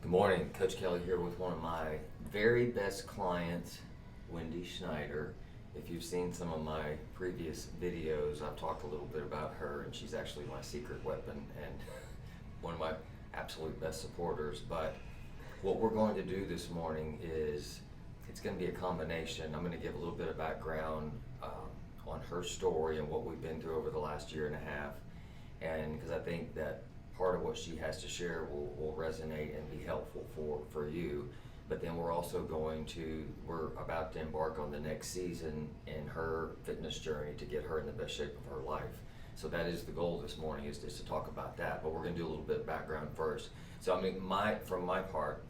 Good morning, Coach Kelly here with one of my very best clients, Wendy Schneider. If you've seen some of my previous videos, I've talked a little bit about her, and she's actually my secret weapon and one of my absolute best supporters. But what we're going to do this morning is it's going to be a combination. I'm going to give a little bit of background on her story and what we've been through over the last year and a half, and because I think that part of what she has to share will resonate and be helpful for you. But then we're about to embark on the next season in her fitness journey to get her in the best shape of her life. So that is the goal this morning, is to talk about that. But we're going to do a little bit of background first. So from my part,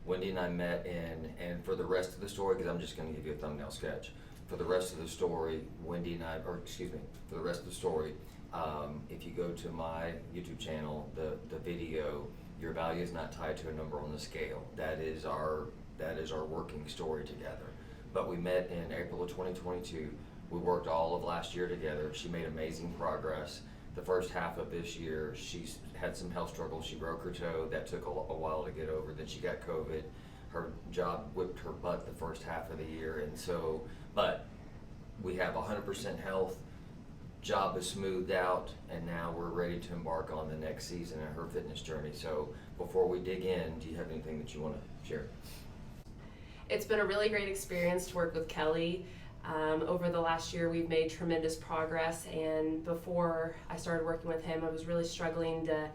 Wendy and I met and for the rest of the story, because I'm just going to give you a thumbnail sketch. For the rest of the story, for the rest of the story, if you go to my YouTube channel, the video, your value is not tied to a number on the scale. That is our working story together. But we met in April of 2022. We worked all of last year together. She made amazing progress. The first half of this year, she's had some health struggles. She broke her toe. That took a while to get over. Then she got COVID. Her job whipped her butt the first half of the year. But we have 100% health. Job is smoothed out, and now we're ready to embark on the next season in her fitness journey. So before we dig in, do you have anything that you want to share? It's been a really great experience to work with Kelly. Over the last year, we've made tremendous progress, and before I started working with him, I was really struggling to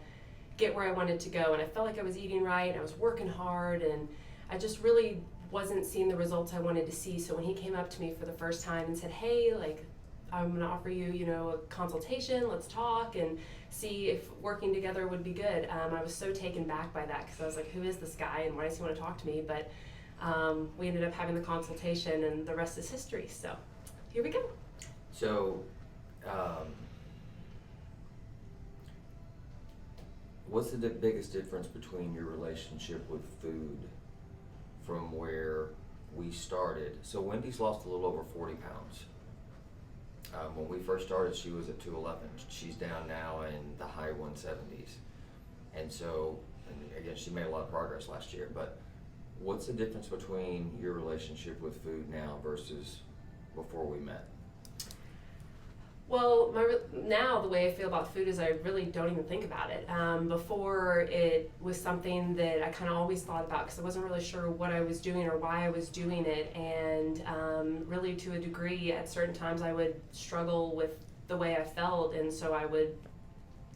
get where I wanted to go, and I felt like I was eating right, and I was working hard, and I just really wasn't seeing the results I wanted to see. So when he came up to me for the first time and said, "Hey, I'm going to offer you, a consultation, let's talk and see if working together would be good." I was so taken back by that, because I was like, who is this guy and why does he want to talk to me? But we ended up having the consultation, and the rest is history. So here we go. So what's the biggest difference between your relationship with food from where we started? So Wendy's lost a little over 40 pounds. When we first started, she was at 211. She's down now in the high 170s. And again, she made a lot of progress last year. But what's the difference between your relationship with food now versus before we met? Well, now the way I feel about food is I really don't even think about it. Before, it was something that I kind of always thought about, because I wasn't really sure what I was doing or why I was doing it. And really, to a degree, at certain times I would struggle with the way I felt. And so I would,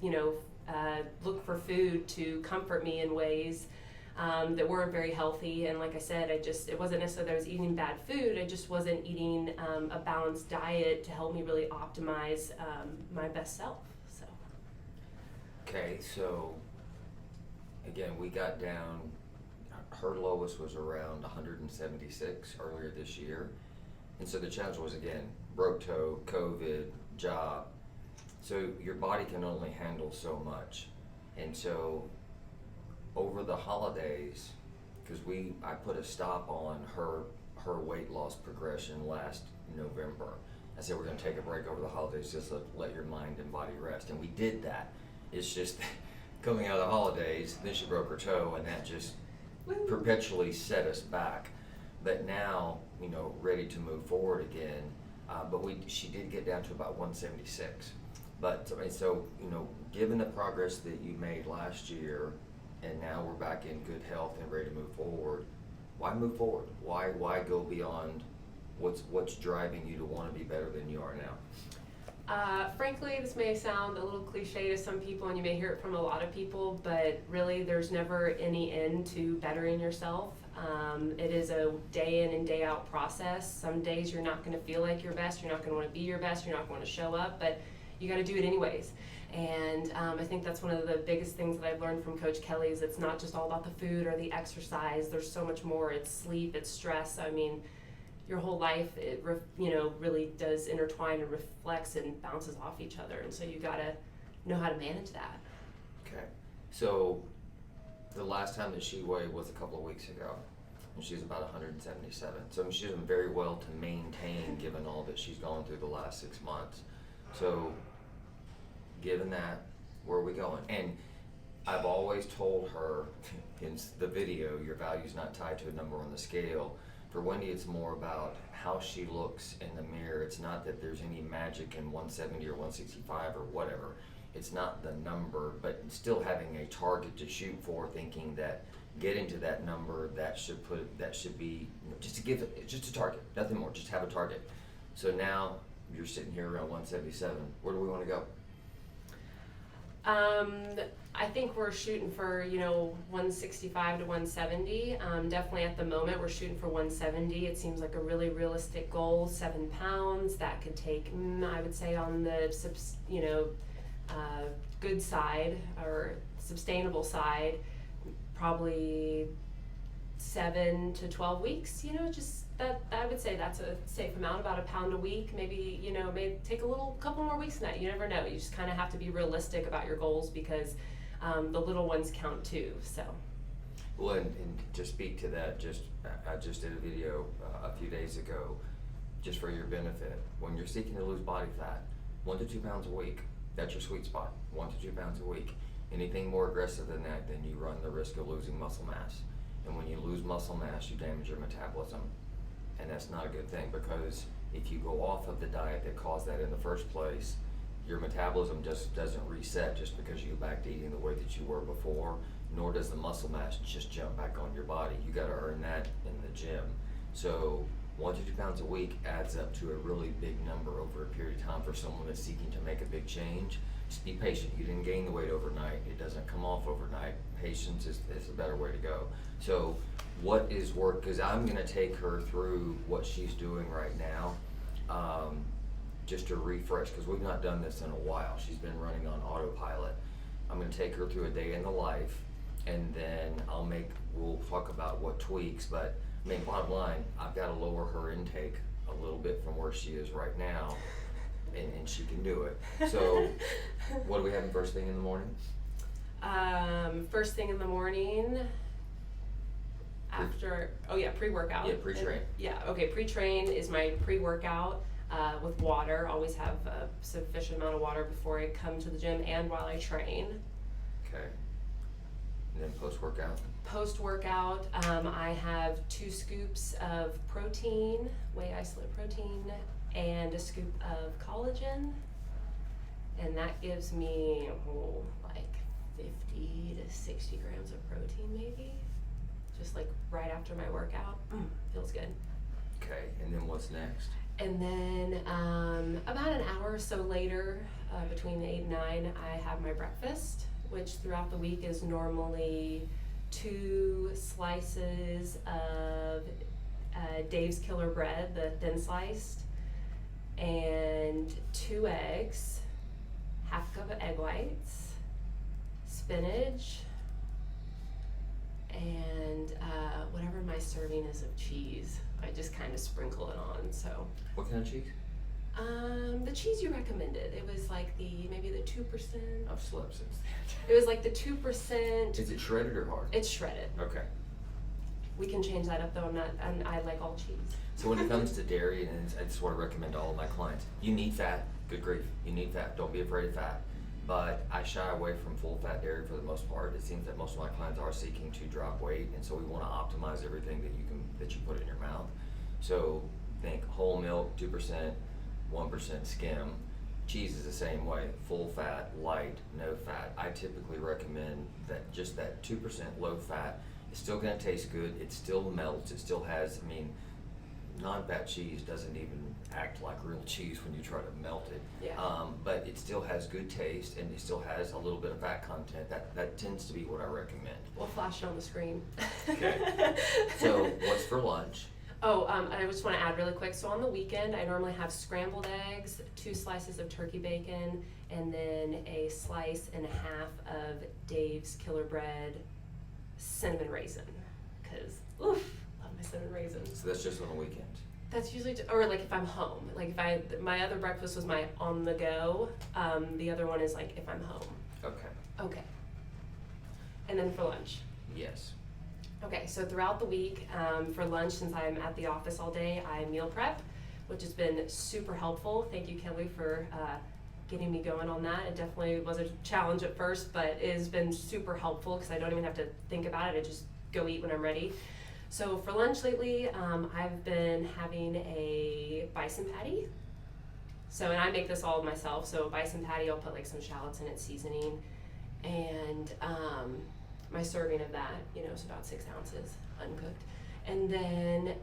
look for food to comfort me in ways that weren't very healthy. And like I said, it wasn't necessarily that I was eating bad food, I just wasn't eating a balanced diet to help me really optimize my best self. So. Okay, so again, we got down, her lowest was around 176 earlier this year. And so the challenge was, again, broke toe, COVID, job. So your body can only handle so much. And so over the holidays, because I put a stop on her weight loss progression last November. I said, we're going to take a break over the holidays, just let your mind and body rest. And we did that. It's just coming out of the holidays, then she broke her toe, and that just perpetually set us back. But now, ready to move forward again. But she did get down to about 176. But so, given the progress that you made last year, and now we're back in good health and ready to move forward, why move forward? Why go beyond what's driving you to want to be better than you are now? Frankly, this may sound a little cliche to some people, and you may hear it from a lot of people, but really there's never any end to bettering yourself. It is a day in and day out process. Some days you're not going to feel like your best, you're not going to want to be your best, you're not going to show up, but you got to do it anyways. And I think that's one of the biggest things that I've learned from Coach Kelly, is it's not just all about the food or the exercise. There's so much more. It's sleep, it's stress. I mean, your whole life, it really does intertwine and reflects and bounces off each other. And so you got to know how to manage that. Okay. So the last time that she weighed was a couple of weeks ago, and she's about 177. So she's doing very well to maintain, given all that she's gone through the last 6 months. So given that, where are we going? And I've always told her in the video, your value's not tied to a number on the scale. For Wendy, it's more about how she looks in the mirror. It's not that there's any magic in 170 or 165 or whatever. It's not the number, but still having a target to shoot for, thinking that getting to that number, that should be, just to give it, just a target, nothing more, just have a target. So now you're sitting here around 177. Where do we want to go? I think we're shooting for, 165 to 170. Definitely at the moment we're shooting for 170. It seems like a really realistic goal. 7 pounds, that could take, I would say on the, good side or sustainable side, probably 7 to 12 weeks, just that, I would say that's a safe amount, about a pound a week, maybe, may take couple more weeks than that. You never know. You just kind of have to be realistic about your goals because the little ones count too, so. Well, and to speak to that, I just did a video a few days ago, just for your benefit. When you're seeking to lose body fat, 1 to 2 pounds a week, that's your sweet spot, 1 to 2 pounds a week. Anything more aggressive than that, then you run the risk of losing muscle mass. And when you lose muscle mass, you damage your metabolism. And that's not a good thing, because if you go off of the diet that caused that in the first place, your metabolism just doesn't reset just because you go back to eating the way that you were before, nor does the muscle mass just jump back on your body. You gotta earn that in the gym. So 1 to 2 pounds a week adds up to a really big number over a period of time for someone that's seeking to make a big change. Just be patient. You didn't gain the weight overnight. It doesn't come off overnight. Patience is a better way to go. So what is work, because I'm gonna take her through what she's doing right now, just to refresh, because we've not done this in a while. She's been running on autopilot. I'm gonna take her through a day in the life, and then we'll talk about what tweaks, but bottom line, I've gotta lower her intake a little bit from where she is right now, and she can do it. So what are we having first thing in the morning? First thing in the morning, pre-workout. Yeah, pre-train. Pre-train is my pre-workout with water. Always have a sufficient amount of water before I come to the gym and while I train. Okay. And then post-workout? Post-workout, I have 2 scoops of protein, whey isolate protein, and a scoop of collagen. And that gives me like 50 to 60 grams of protein maybe. Just like right after my workout. Feels good. Okay, and then what's next? And then about an hour or so later, between 8 and 9, I have my breakfast, which throughout the week is normally 2 slices of Dave's Killer Bread, the thin sliced, and 2 eggs, half a cup of egg whites, spinach, and whatever my serving is of cheese. I just kind of sprinkle it on, so. What kind of cheese? The cheese you recommended, it was like maybe the 2%. I've slept since then. It was like the 2%. Is it shredded or hard? It's shredded. Okay. We can change that up though, I like all cheese. So when it comes to dairy, and it's what I recommend to all of my clients, you need fat, good grief, you need fat, don't be afraid of fat. But I shy away from full fat dairy for the most part. It seems that most of my clients are seeking to drop weight, and so we want to optimize everything that you put in your mouth. So think whole milk, 2%, 1% skim. Cheese is the same way, full fat, light, no fat. I typically recommend that just that 2% low fat. It's still gonna taste good, it still melts, it still has, non-fat cheese doesn't even act like real cheese when you try to melt it. Yeah. But it still has good taste, and it still has a little bit of fat content. That tends to be what I recommend. We'll flash it on the screen. Okay. So what's for lunch? I just want to add really quick. So on the weekend, I normally have scrambled eggs, 2 slices of turkey bacon, and then a slice and a half of Dave's Killer Bread cinnamon raisin. Because, love my cinnamon raisins. So that's just on the weekend. That's usually, or like if I'm home. Like my other breakfast was my on the go. The other one is like if I'm home. Okay. And then for lunch. Yes. Okay, so throughout the week, for lunch, since I'm at the office all day, I meal prep, which has been super helpful. Thank you, Kelly, for getting me going on that. It definitely was a challenge at first, but it has been super helpful because I don't even have to think about it. I just go eat when I'm ready. So for lunch lately, I've been having a bison patty. So, and I make this all myself. So a bison patty, I'll put like some shallots in it, seasoning, and my serving of that, you know, is about 6 ounces uncooked. And then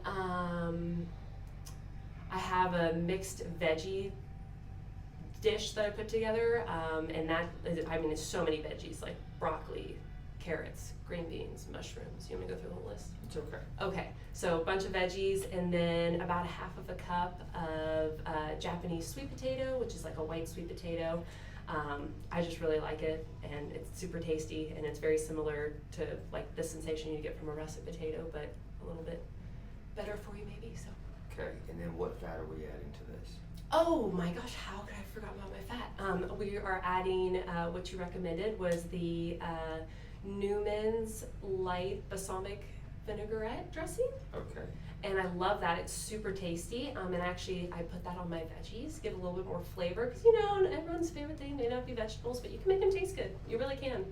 I have a mixed veggie dish that I put together, and that, I mean, it's so many veggies, like broccoli, carrots, green beans, mushrooms. You want me to go through the whole list? It's okay. Okay, so a bunch of veggies, and then about 1/2 of a cup of Japanese sweet potato, which is like a white sweet potato. I just really like it, and it's super tasty, and it's very similar to like the sensation you get from a russet potato, but a little bit better for you maybe, so. Okay, and then what fat are we adding to this? Oh my gosh, how could I forget about my fat? We are adding, what you recommended was the Newman's Light Balsamic Vinaigrette dressing. Okay. And I love that. It's super tasty. And actually, I put that on my veggies, give a little bit more flavor. Because, you know, everyone's favorite thing may not be vegetables, but you can make them taste good. You really can.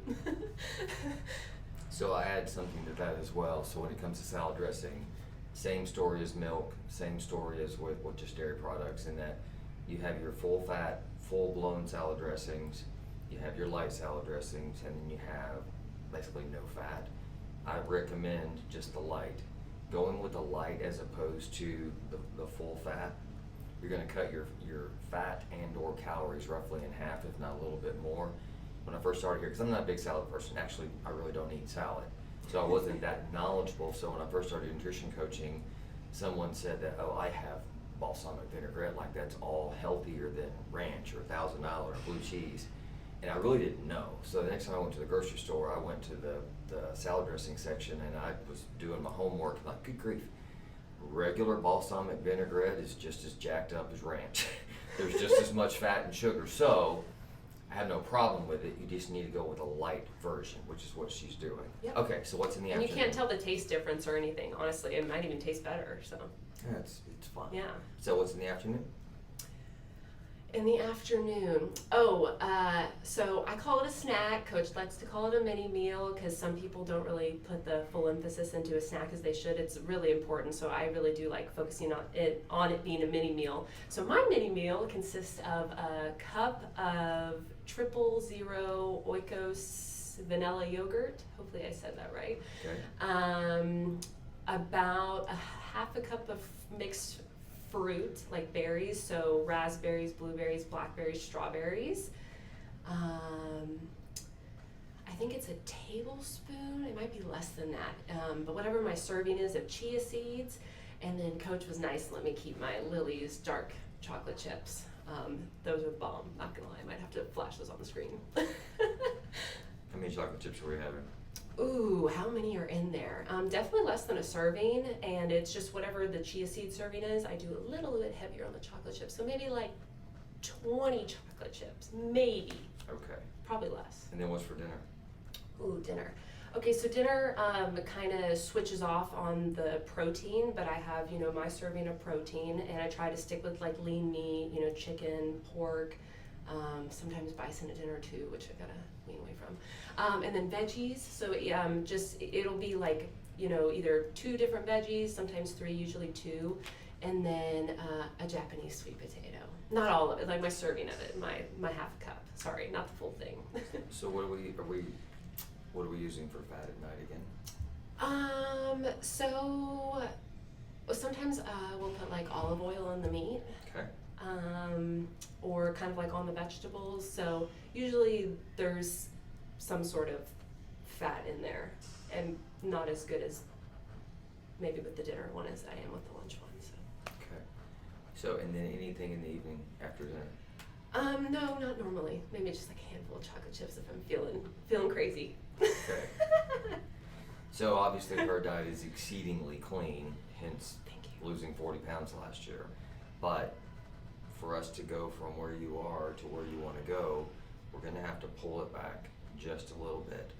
So I add something to that as well. So when it comes to salad dressing, same story as milk, same story as with just dairy products, in that you have your full fat, full blown salad dressings, you have your light salad dressings, and then you have basically no fat. I recommend just the light. Going with the light as opposed to the full fat, you're gonna cut your fat and or calories roughly in half, if not a little bit more. When I first started here, because I'm not a big salad person, actually I really don't eat salad. So I wasn't that knowledgeable. So when I first started nutrition coaching, someone said that, oh, I have balsamic vinaigrette, like that's all healthier than ranch or $1,000 or blue cheese. And I really didn't know. So the next time I went to the grocery store, I went to the salad dressing section, and I was doing my homework, like, good grief, regular balsamic vinaigrette is just as jacked up as ranch. There's just as much fat and sugar. So I have no problem with it. You just need to go with a light version, which is what she's doing. Yep. Okay, so what's in the And you afternoon? can't tell the taste difference or anything, honestly. It might even taste better, so. Yeah, it's fine. Yeah. So what's in the afternoon? In the afternoon, so I call it a snack. Coach likes to call it a mini meal because some people don't really put the full emphasis into a snack as they should. It's really important, so I really do like focusing on it being a mini meal. So my mini meal consists of a cup of 000 Oikos vanilla yogurt. Hopefully I said that right. Okay. About 1/2 cup of mixed fruit, like berries, so raspberries, blueberries, blackberries, strawberries. I think it's a tablespoon, it might be less than that, but whatever my serving is of chia seeds. And then Coach was nice and let me keep my Lily's dark chocolate chips. Those are the bomb, not gonna lie, I might have to flash those on the screen. How many chocolate chips are we having? Ooh, how many are in there? Definitely less than a serving, and it's just whatever the chia seed serving is. I do a little bit heavier on the chocolate chips, so maybe like 20 chocolate chips, maybe. Okay. Probably less. And then what's for dinner? Ooh, dinner. Okay, so dinner kind of switches off on the protein, but I have, you know, my serving of protein, and I try to stick with like lean meat, you know, chicken, pork, sometimes bison at dinner too, which I gotta wean away from. And then veggies, so it'll be like, you know, either 2 different veggies, sometimes 3, usually 2, and then a Japanese sweet potato. Not all of it, like my serving of it, my 1/2 cup. Sorry, not the full thing. So what are we using for fat at night again? So sometimes we'll put like olive oil on the meat. Okay. Or kind of like on the vegetables. So usually there's some sort of fat in there, and not as good as maybe with the dinner one as I am with the lunch one. So. Okay. So, and then anything in the evening after dinner? No, not normally. Maybe just like a handful of chocolate chips if I'm feeling crazy. Okay. So obviously her diet is exceedingly clean, hence Thank you. losing 40 pounds last year. But for us to go from where you are to where you want to go, we're going to have to pull it back just a little bit.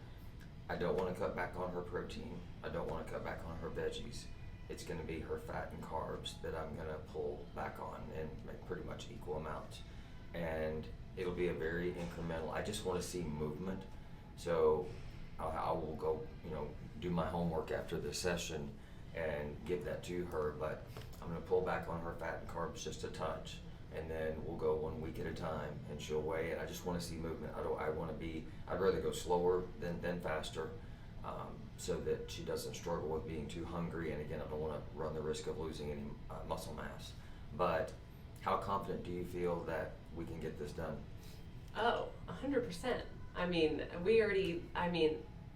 I don't want to cut back on her protein. I don't want to cut back on her veggies. It's going to be her fat and carbs that I'm going to pull back on and make pretty much equal amounts. And It'll be a very incremental. I just want to see movement. So I will go, do my homework after this session and give that to her. But I'm going to pull back on her fat and carbs just a touch, and then we'll go 1 week at a time, and she'll weigh it. I just want to see movement. I'd rather go slower than faster, so that she doesn't struggle with being too hungry. And again, I don't want to run the risk of losing any muscle mass. But how confident do you feel that we can get this done? Oh, 100%. I mean,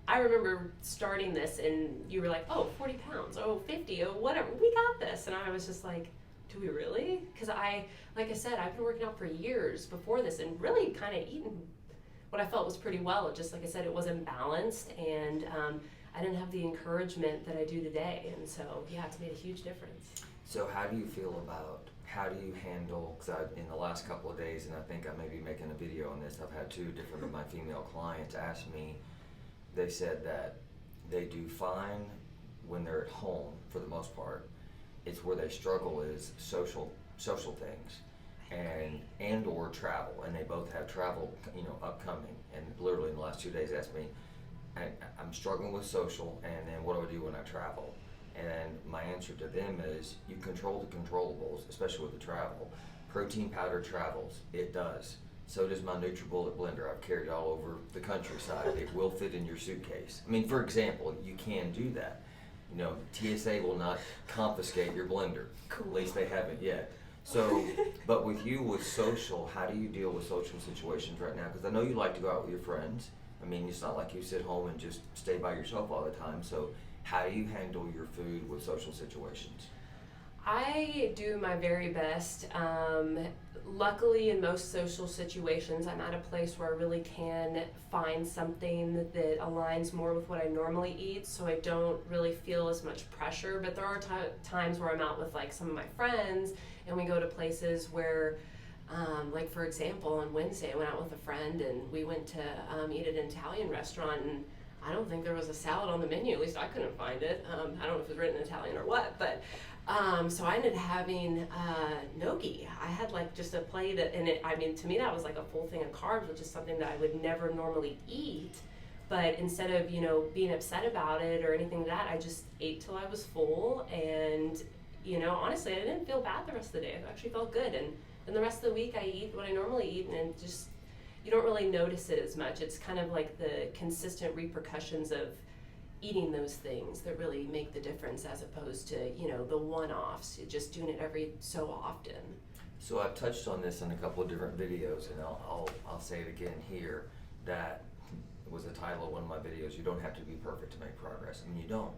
I remember starting this and you were like, oh, 40 pounds, oh, 50, oh, whatever, we got this. And I was just like, do we really? Because like I said, I've been working out for years before this and really kind of eating what I felt was pretty well. Just like I said, it wasn't balanced, and I didn't have the encouragement that I do today. And so, yeah, it's made a huge difference. So how do you handle, because in the last couple of days, and I think I may be making a video on this, I've had 2 different of my female clients ask me, they said that they do fine when they're at home for the most part. It's where they struggle is social things and or travel, and they both have travel upcoming. And literally in the last 2 days asked me, I'm struggling with social, and then what do I do when I travel? And my answer to them is, you control the controllables, especially with the travel. Protein powder travels, it does. So does my NutriBullet blender. I've carried it all over the countryside. It will fit in your suitcase. I mean, for example, you can do that. TSA will not confiscate your blender. Cool. At least they haven't yet. So, but with you with social, how do you deal with social situations right now? Because I know you like to go out with your friends. I mean, it's not like you sit home and just stay by yourself all the time. So how do you handle your food with social situations? I do my very best. Luckily, in most social situations, I'm at a place where I really can find something that aligns more with what I normally eat, so I don't really feel as much pressure. But there are times where I'm out with like some of my friends, and we go to places where, like for example, on Wednesday I went out with a friend and we went to eat at an Italian restaurant, and I don't think there was a salad on the menu. At least I couldn't find it. I don't know if it was written in Italian or what, but so I ended up having gnocchi. I had like just a plate, and to me that was like a full thing of carbs, which is something that I would never normally eat. But instead of being upset about it or anything like that, I just ate till I was full, and honestly, I didn't feel bad the rest of the day. I actually felt good, and then the rest of the week I eat what I normally eat, and it just, you don't really notice it as much. It's kind of like the consistent repercussions of eating those things that really make the difference, as opposed to the one-offs, just doing it every so often. So I've touched on this in a couple of different videos, and I'll say it again here. That was the title of one of my videos. You don't have to be perfect to make progress. I mean, you don't.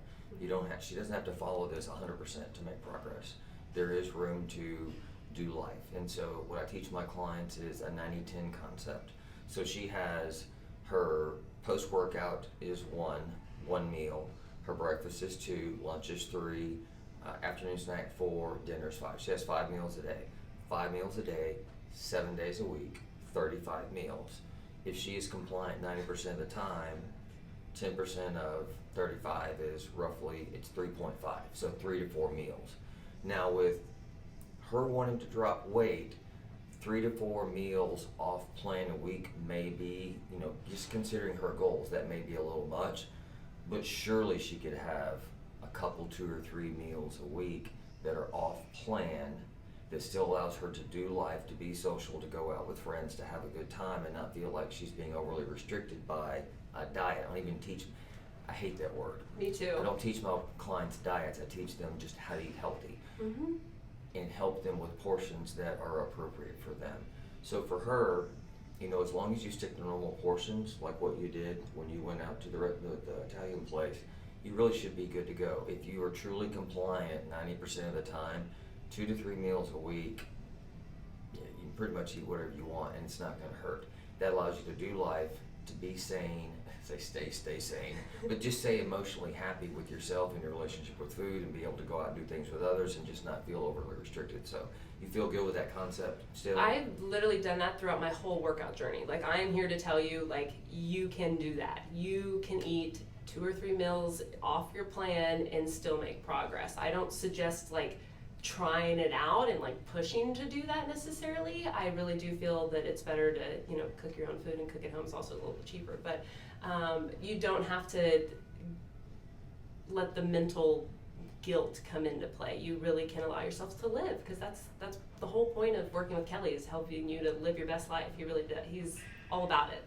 She doesn't have to follow this 100% to make progress. There is room to do life. And so what I teach my clients is a 90-10 concept. So she has her post-workout is one meal, her breakfast is 2, lunch is 3, afternoon snack 4, dinner is 5. She has 5 meals a day. 5 meals a day, 7 days a week, 35 meals. If she is compliant 90% of the time, 10% of 35 is roughly, it's 3.5, so 3 to 4 meals. Now with her wanting to drop weight, 3 to 4 meals off plan a week may be, just considering her goals, that may be a little much, but surely she could have a couple, 2 or 3 meals a week that are off plan, that still allows her to do life, to be social, to go out with friends, to have a good time, and not feel like she's being overly restricted by a diet. I hate that word. Me too. I don't teach my clients diets. I teach them just how to eat healthy. Mm-hmm. And help them with portions that are appropriate for them. So for her, as long as you stick to normal portions, like what you did when you went out to the Italian place, you really should be good to go. If you are truly compliant 90% of the time, 2 to 3 meals a week, you can pretty much eat whatever you want, and it's not going to hurt. That allows you to do life, to be sane, stay sane, but just stay emotionally happy with yourself and your relationship with food, and be able to go out and do things with others and just not feel overly restricted. So you feel good with that concept still? I've literally done that throughout my whole workout journey. Like, I am here to tell you, like, you can do that. You can eat 2 or 3 meals off your plan and still make progress. I don't suggest like trying it out and like pushing to do that necessarily. I really do feel that it's better to, you know, cook your own food, and cook at home is also a little bit cheaper. But you don't have to let the mental guilt come into play. You really can allow yourself to live, because that's the whole point of working with Kelly, is helping you to live your best life. He really does. He's all about it.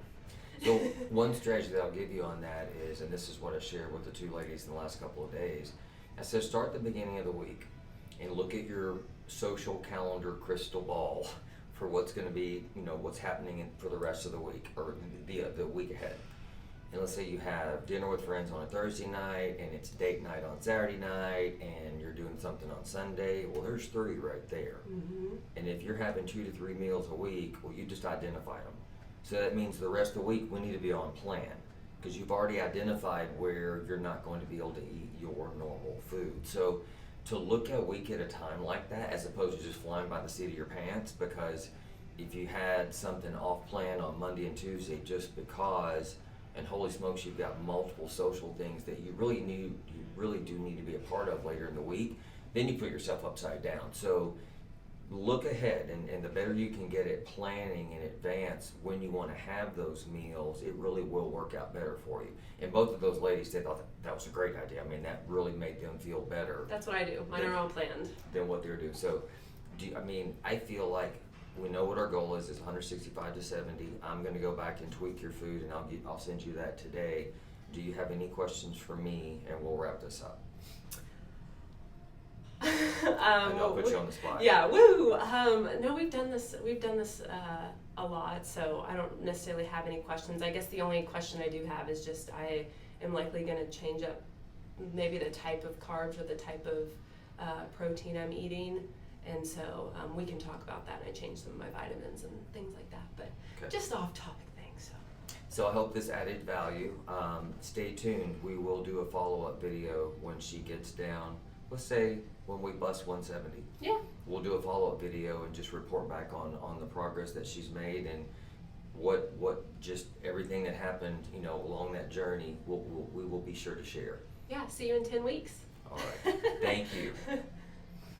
So one strategy that I'll give you on that is, and this is what I shared with the two ladies in the last couple of days, I said start at the beginning of the week and look at your social calendar crystal ball for what's going to be, you know, what's happening for the rest of the week, or the week ahead. And let's say you have dinner with friends on a Thursday night, and it's date night on Saturday night, and you're doing something on Sunday. Well, there's 3 right there. Mm-hmm. And if you're having 2 to 3 meals a week, well, you just identified them. So that means the rest of the week we need to be on plan, because you've already identified where you're not going to be able to eat your normal food. So to look at a week at a time like that, as opposed to just flying by the seat of your pants, because if you had something off plan on Monday and Tuesday just because, and holy smokes, you've got multiple social things that you really do need to be a part of later in the week, then you put yourself upside down. So look ahead, and the better you can get at planning in advance when you want to have those meals, it really will work out better for you. And both of those ladies, they thought that was a great idea. I mean, that really made them feel better. That's what I do. Mine are all planned. Than what they're doing. So, I feel like we know what our goal is 165 to 70. I'm going to go back and tweak your food, and I'll send you that today. Do you have any questions for me, and we'll wrap this up? And I'll put you on the spot. Yeah, woo! No, we've done this a lot, so I don't necessarily have any questions. I guess the only question I do have is just I am likely going to change up maybe the type of carbs or the type of protein I'm eating, and so we can talk about that. I changed some of my vitamins and things like that, but just off-topic things. So I hope this added value. Stay tuned. We will do a follow-up video when she gets down. Let's say when we bust 170. Yeah. We'll do a follow-up video and just report back on the progress that she's made, and what just everything that happened, you know, along that journey. We will be sure to share. Yeah. See you in 10 weeks. All right. Thank you.